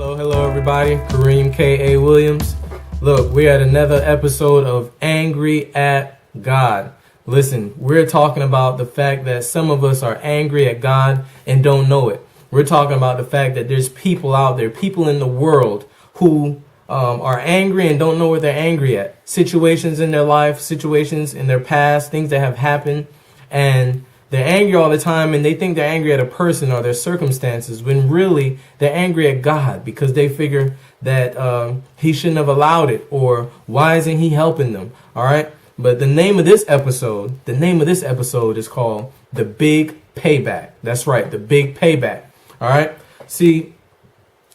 Hello, everybody. Kareem K.A. Williams. Look, we're at another episode of Angry at God. Listen, we're talking about the fact that some of us are angry at God and don't know it. We're talking about the fact that there's people out there, people in the world who are angry and don't know what they're angry at. Situations in their life, situations in their past, things that have happened, and they're angry all the time, and they think they're angry at a person or their circumstances, when really they're angry at God because they figure that he shouldn't have allowed it, or why isn't he helping them? All right. But the name of this episode is called The Big Payback. That's right. The Big Payback. All right. See,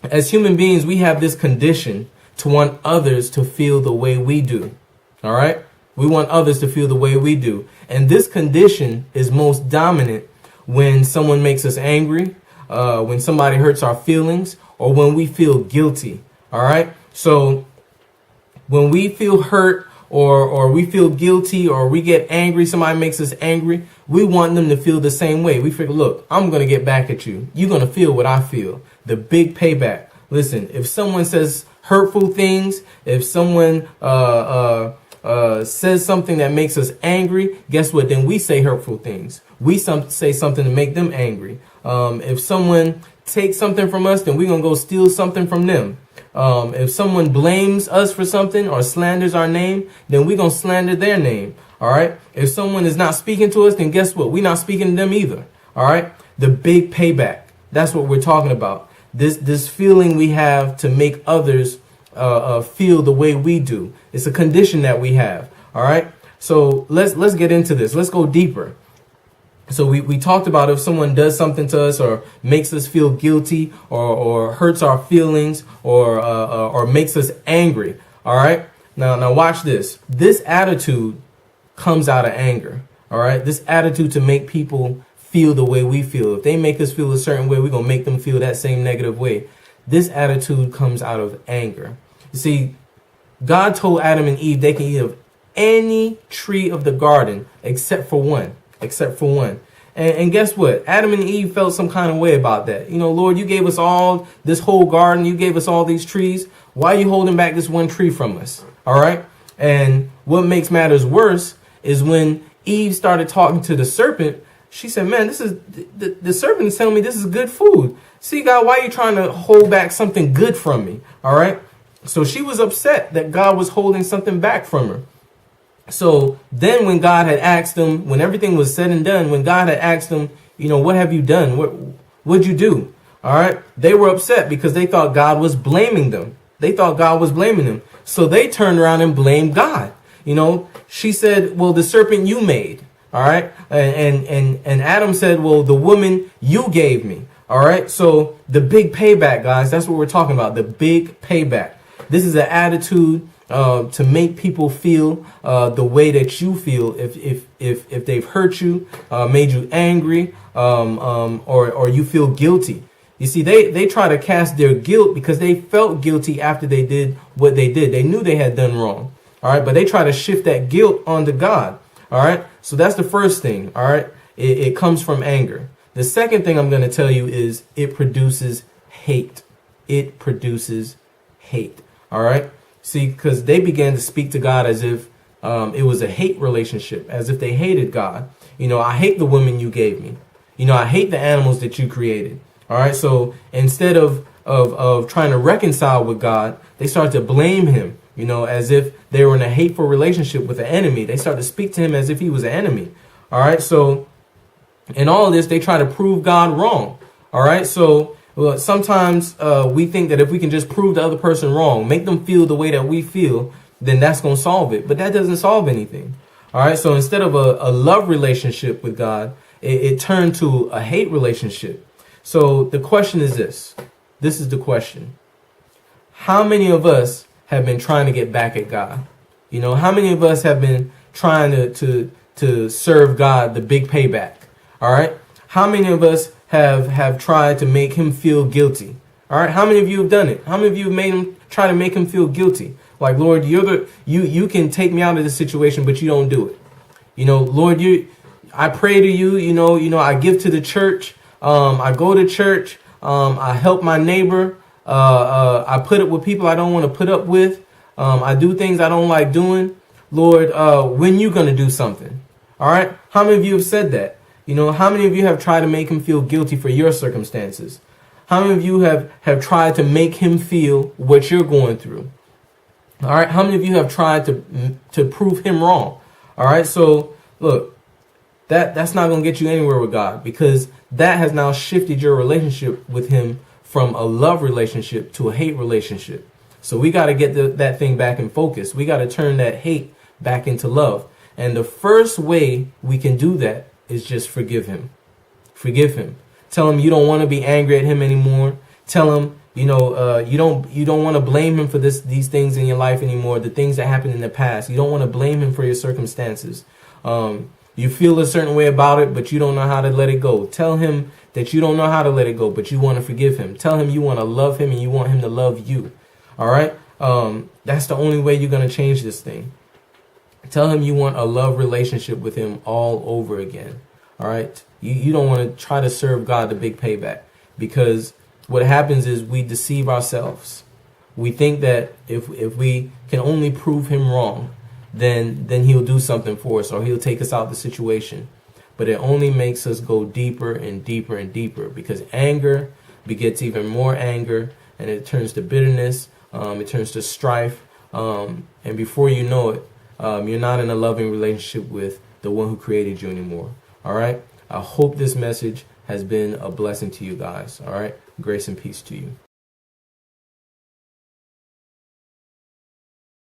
as human beings, we have this condition to want others to feel the way we do. All right. We want others to feel the way we do. And this condition is most dominant when someone makes us angry, when somebody hurts our feelings, or when we feel guilty. All right. So when we feel hurt or we feel guilty or we get angry, somebody makes us angry, we want them to feel the same way. We figure, look, I'm going to get back at you. You're going to feel what I feel. The big payback. Listen, if someone says hurtful things, if someone says something that makes us angry, guess what? Then we say hurtful things. We say something to make them angry. If someone takes something from us, then we're going to go steal something from them. If someone blames us for something or slanders our name, then we're going to slander their name. All right. If someone is not speaking to us, then guess what? We're not speaking to them either. All right. The big payback. That's what we're talking about. This feeling we have to make others feel the way we do. It's a condition that we have. All right. So let's get into this. Let's go deeper. So we talked about if someone does something to us or makes us feel guilty or hurts our feelings or makes us angry. All right. Now watch this. This attitude comes out of anger. All right. This attitude to make people feel the way we feel. If they make us feel a certain way, we're going to make them feel that same negative way. This attitude comes out of anger. You see, God told Adam and Eve they can eat of any tree of the garden except for one. And guess what? Adam and Eve felt some kind of way about that. You know, Lord, you gave us all this whole garden. You gave us all these trees. Why are you holding back this one tree from us? All right. And what makes matters worse is when Eve started talking to the serpent, she said, man, this is the serpent is telling me this is good food. See, God, why are you trying to hold back something good from me? All right. So she was upset that God was holding something back from her. So then when God had asked them, when everything was said and done, when God had asked them, you know, what have you done? What'd you do? All right. They were upset because they thought God was blaming them. So they turned around and blamed God. You know, she said, well, the serpent you made. All right. And Adam said, well, the woman you gave me. All right. So the big payback, guys, that's what we're talking about. The big payback. This is an attitude to make people feel the way that you feel if they've hurt you, made you angry, or you feel guilty. You see, they try to cast their guilt because they felt guilty after they did what they did. They knew they had done wrong. All right. But they try to shift that guilt onto God. All right. So that's the first thing. All right. It comes from anger. The second thing I'm going to tell you is it produces hate. It produces hate. All right. See, because they began to speak to God as if it was a hate relationship, as if they hated God. You know, I hate the woman you gave me. You know, I hate the animals that you created. All right. So instead of trying to reconcile with God, they start to blame him, you know, as if they were in a hateful relationship with an enemy. They start to speak to him as if he was an enemy. All right. So in all of this, they try to prove God wrong. All right. So well, sometimes we think that if we can just prove the other person wrong, make them feel the way that we feel, then that's going to solve it. But that doesn't solve anything. All right. So instead of a love relationship with God, it turned to a hate relationship. So the question is this. This is the question. How many of us have been trying to get back at God? You know, how many of us have been trying to serve God the big payback? All right. How many of us have tried to make him feel guilty? All right. How many of you have done it? How many of you have made him try to make him feel guilty? Like, Lord, you can take me out of this situation, but you don't do it. You know, Lord, I pray to you, you know, I give to the church. I go to church. I help my neighbor. I put up with people I don't want to put up with. I do things I don't like doing. Lord, when you going to do something? All right. How many of you have said that? You know, how many of you have tried to make him feel guilty for your circumstances? How many of you have tried to make him feel what you're going through? All right. How many of you have tried to prove him wrong? All right. So look, that's not going to get you anywhere with God, because that has now shifted your relationship with him from a love relationship to a hate relationship. So we got to get that thing back in focus. We got to turn that hate back into love. And the first way we can do that is just forgive him. Forgive him. Tell him you don't want to be angry at him anymore. Tell him, you don't want to blame him for these things in your life anymore, the things that happened in the past. You don't want to blame him for your circumstances. You feel a certain way about it, but you don't know how to let it go. Tell him that you don't know how to let it go, but you want to forgive him. Tell him you want to love him and you want him to love you. All right. That's the only way you're going to change this thing. Tell him you want a love relationship with him all over again. All right. You don't want to try to serve God the big payback, because what happens is we deceive ourselves. We think that if we can only prove him wrong, then he'll do something for us, or he'll take us out of the situation. But it only makes us go deeper and deeper and deeper, because anger begets even more anger, and it turns to bitterness. It turns to strife. And before you know it, you're not in a loving relationship with the one who created you anymore. All right. I hope this message has been a blessing to you guys. All right. Grace and peace to you.